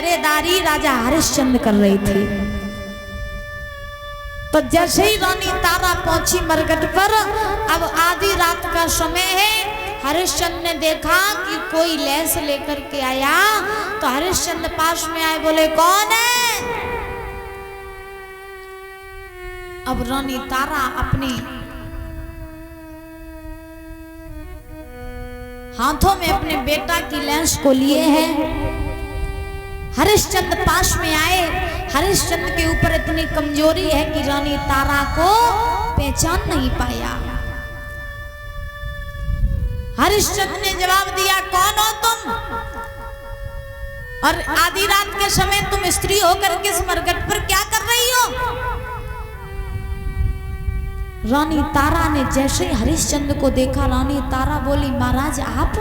पहरेदारी राजा हरिश्चंद्र कर रहे थे। तो जैसे ही रानी तारा पहुंची मरघट पर, अब आधी रात का समय है, हरिश्चंद्र ने देखा कि कोई लैस लेकर के आया। तो हरिश्चंद्र पास में आए, बोले कौन है? अब रानी तारा अपने हाथों में अपने बेटा की लैस को लिए हैं। हरिश्चंद्र पास में आए। हरिश्चंद्र के ऊपर इतनी कमजोरी है कि रानी तारा को पहचान नहीं पाया। हरिश्चंद्र ने जवाब दिया, कौन हो तुम? और आधी रात के समय तुम स्त्री होकर के इस मरघट पर क्या कर रही हो? रानी तारा ने जैसे ही हरिश्चंद्र को देखा, रानी तारा बोली, महाराज आप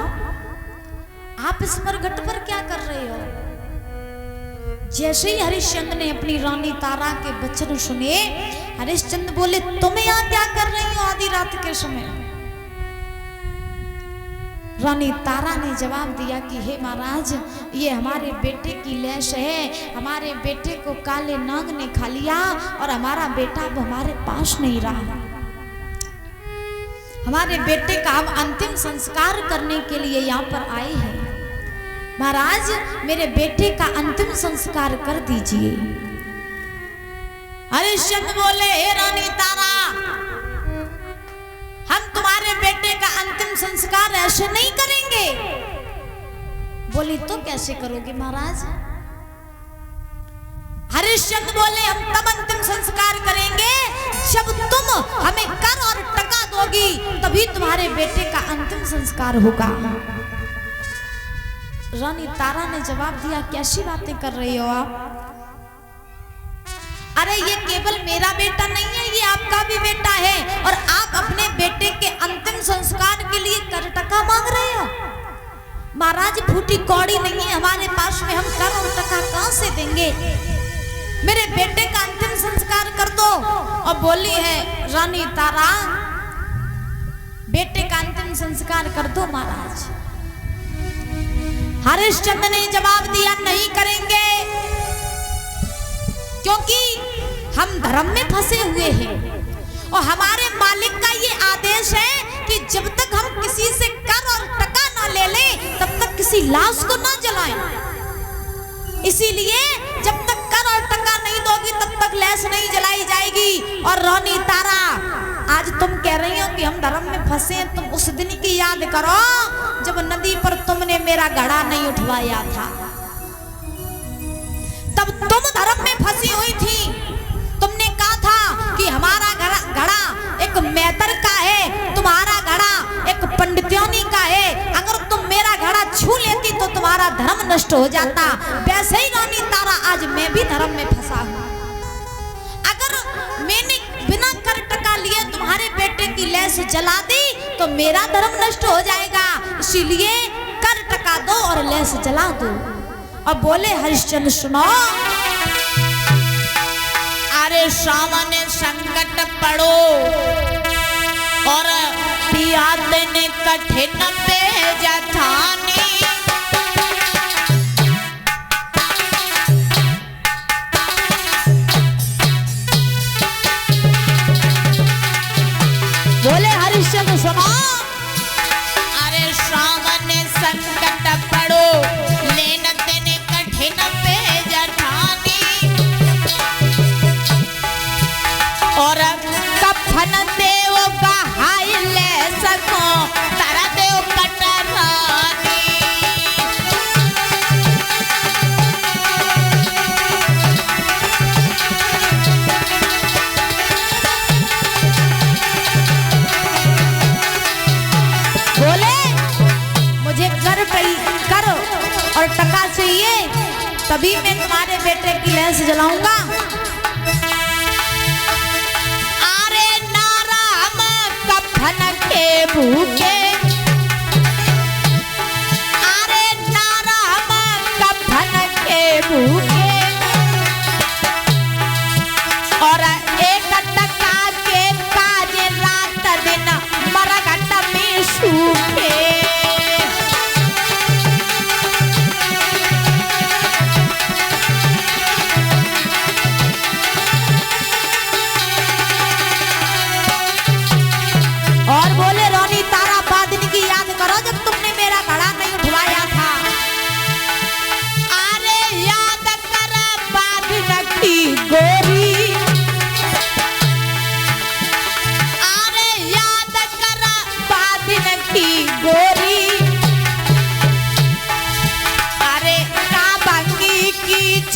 इस मरघट पर क्या कर रहे हो? जैसे ही हरिश्चंद्र ने अपनी रानी तारा के वचन सुने, हरिश्चंद्र बोले, तुम यहाँ क्या कर रही हो आधी रात के समय? रानी तारा ने जवाब दिया कि हे महाराज, ये हमारे बेटे की लैस है। हमारे बेटे को काले नाग ने खा लिया और हमारा बेटा अब हमारे पास नहीं रहा। हमारे बेटे का हम अंतिम संस्कार करने के लिए यहाँ पर आए हैं। महाराज, मेरे बेटे का अंतिम संस्कार कर दीजिए। हरिश्चंद्र बोले, हे रानी तारा, हम तुम्हारे बेटे का अंतिम संस्कार ऐसे नहीं करेंगे। बोली, तो कैसे करोगे महाराज? हरिश्चंद्र बोले, हम तब अंतिम संस्कार करेंगे जब तुम हमें कर और टका दोगी, तभी तुम्हारे बेटे का अंतिम संस्कार होगा। रानी तारा ने जवाब दिया, कैसी बातें कर रही हो आप? अरे ये केवल मेरा बेटा नहीं है, ये आपका भी बेटा है, और आप अपने बेटे के अंतिम संस्कार के लिए कर टका मांग रहे हो। महाराज, फूटी कौड़ी नहीं है हमारे पास में, हम कर और टका कहां से देंगे? मेरे बेटे का अंतिम संस्कार कर दो। और बोली है रानी तारा, बेटे का अंतिम संस्कार कर दो महाराज। हरिश्चंद्र ने जवाब दिया, नहीं करेंगे, क्योंकि हम धर्म में फंसे हुए हैं और हमारे मालिक का ये आदेश है कि जब तक हम किसी से कर और टका ना ले लें, तब तक किसी लाश को ना जलाएं। इसीलिए जब तक कर और टका नहीं दोगी, तब तक लैस नहीं जलाई जाएगी। और रानी तारा, आज तुम कह रही हो कि हम धर्म में फंसे हैं, तुम उस दिन की याद करो जब नदी पर तुमने मेरा घड़ा नहीं उठवाया था। तब तुम धर्म में फंसी हुई थी। तुमने कहा था कि हमारा घड़ा एक मैतर का है, तुम्हारा घड़ा एक पंडित्योनी का है। अगर तुम मेरा घड़ा छू लेती तो तुम्हारा धर्म नष्ट हो जाता। वैसे ही रानी तारा, आज मैं भी धर्म में फंसा हूं। अगर मैंने बिना कर टका लिए तुम्हारे बेटे की लैस जला दी तो मेरा धर्म नष्ट हो जाएगा। इसीलिए कर टका दो और लैस जला दो। अब बोले हरिश्चंद्र, सुनो, अरे सामने संकट पड़ो और पियाते ने कठिन भेजा थानी। बोले हरिश्चंद्र, सुनो, अरे सामने संकट पड़ो, लेन देने कठिन भेजा थानी। और कफन देव का हाय ले सको, तारा देव कटरानी। और टका चाहिए, तभी मैं तुम्हारे बेटे की लैस जलाऊंगा। अरे नाराम कफन के भूखे, अरे नाराम कफन के भूखे, और एक टका के काज रात दिन मरघट में सूखे।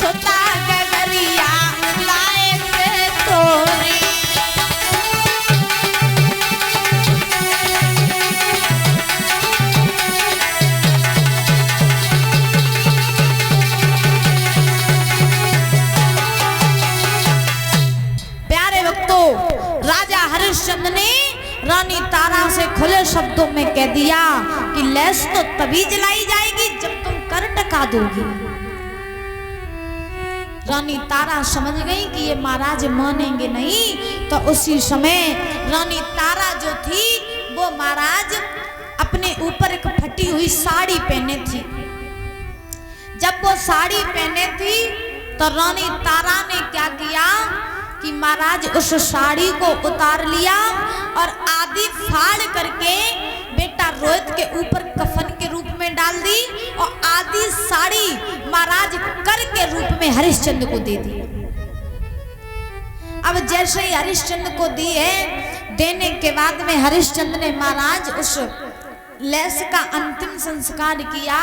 सुता गगरिया लाए थे तोरी। प्यारे भक्तों, राजा हरिश्चंद्र ने रानी तारा से खुले शब्दों में कह दिया कि लैस तो तभी जलाई जाएगी जब तुम कर टका दोगी। रानी तारा समझ गई कि ये महाराज मानेंगे नहीं, तो उसी समय रानी तारा जो थी वो महाराज अपने ऊपर एक फटी हुई साड़ी पहने थी। जब वो साड़ी पहने थी तो रानी तारा ने क्या किया कि महाराज उस साड़ी को उतार लिया और आधी फाड़ करके बेटा रोहित के ऊपर कफन के रूप में डाल दी और आधी साड़ी महाराज कर के रूप में हरिश्चंद्र को दे दी। अब जैसे ही हरिश्चंद्र को दी है, देने के बाद में हरिश्चंद्र ने महाराज उस लैस का अंतिम संस्कार किया।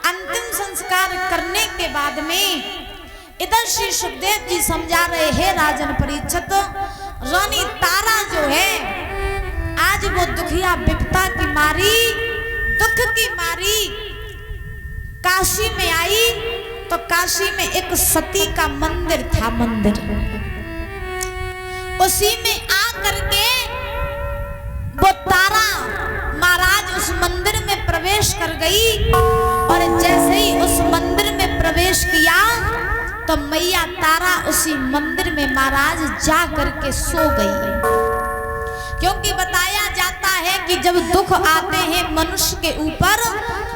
अंतिम संस्कार करने के बाद में इधर श्री सुखदेव जी समझा रहे हैं राजन परीक्षित, रानी तारा जो है आज वो दुखिया विपता की मारी, दुख की मारी काशी में आई, तो काशी में एक सती का मंदिर था। मंदिर उसी में आ करके वो तारा महाराज उस मंदिर में प्रवेश कर गई और जैसे ही उस मंदिर में प्रवेश किया तो मैया तारा उसी मंदिर में महाराज जा करके सो गई। क्योंकि बताया जाता है कि जब दुख आते हैं मनुष्य के ऊपर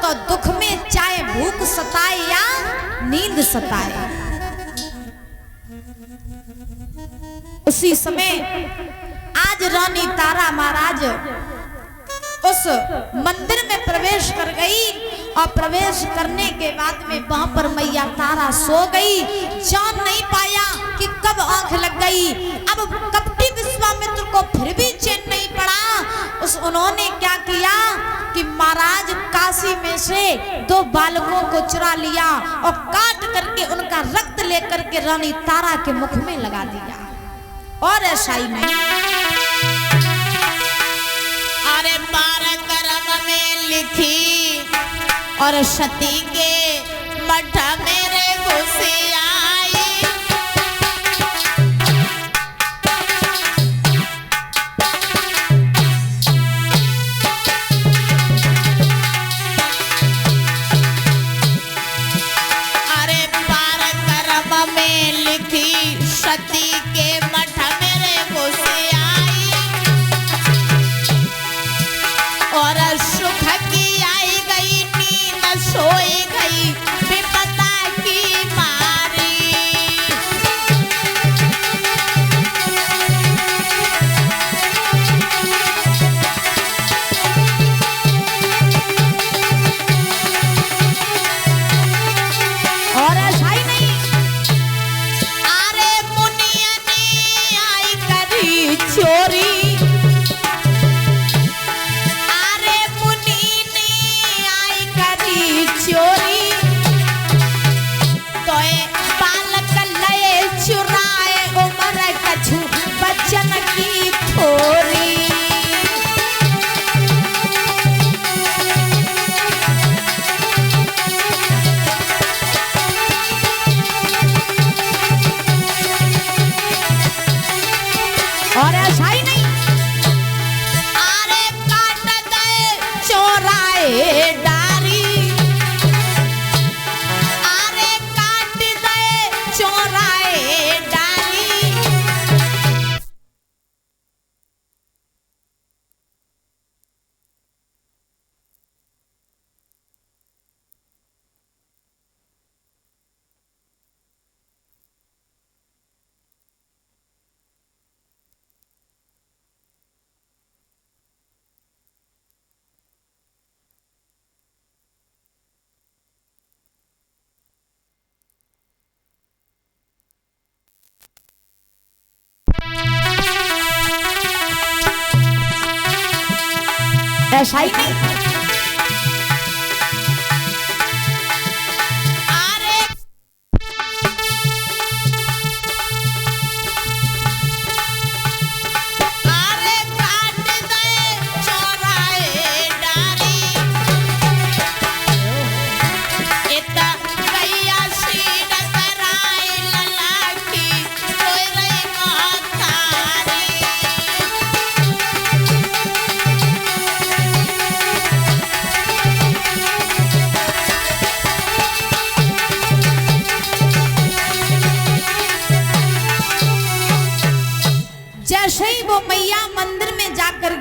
तो दुख में चाहे भूख सताए या नींद सताए, उसी समय आज रानी तारा महाराज उस मंदिर में प्रवेश कर गई और प्रवेश करने के बाद में वहां पर मैया तारा सो गई। जान नहीं पाया कि कब आंख लग गई। अब कपटी विश्वामित्र को फिर भी चैन नहीं पड़ा। उन्होंने क्या किया कि महाराज काशी में से 2 बालकों को चुरा लिया और काट करके उनका रक्त लेकर के रानी तारा के मुख में लगा दिया। और ऐसा ही नहीं, अरे 12 कर्म में लिखी और सती के मठ मेरे घुसे आई। अरे 12 कर्म में लिखी सती के मठ मेरे घुसे आई और सुख की आई गई नींद सोई गई विपता की मारी। और ऐसा ही नहीं, अरे मुनिया ने आई करी चोरी, चोरी तो बालक लए चुराए उम्र कछु बचन की थोरी। और ऐसा ही नहीं, अरे काट दे चोराए ऐसा ही नहीं, अरे जैसे ही वो मैया मंदिर में जाकर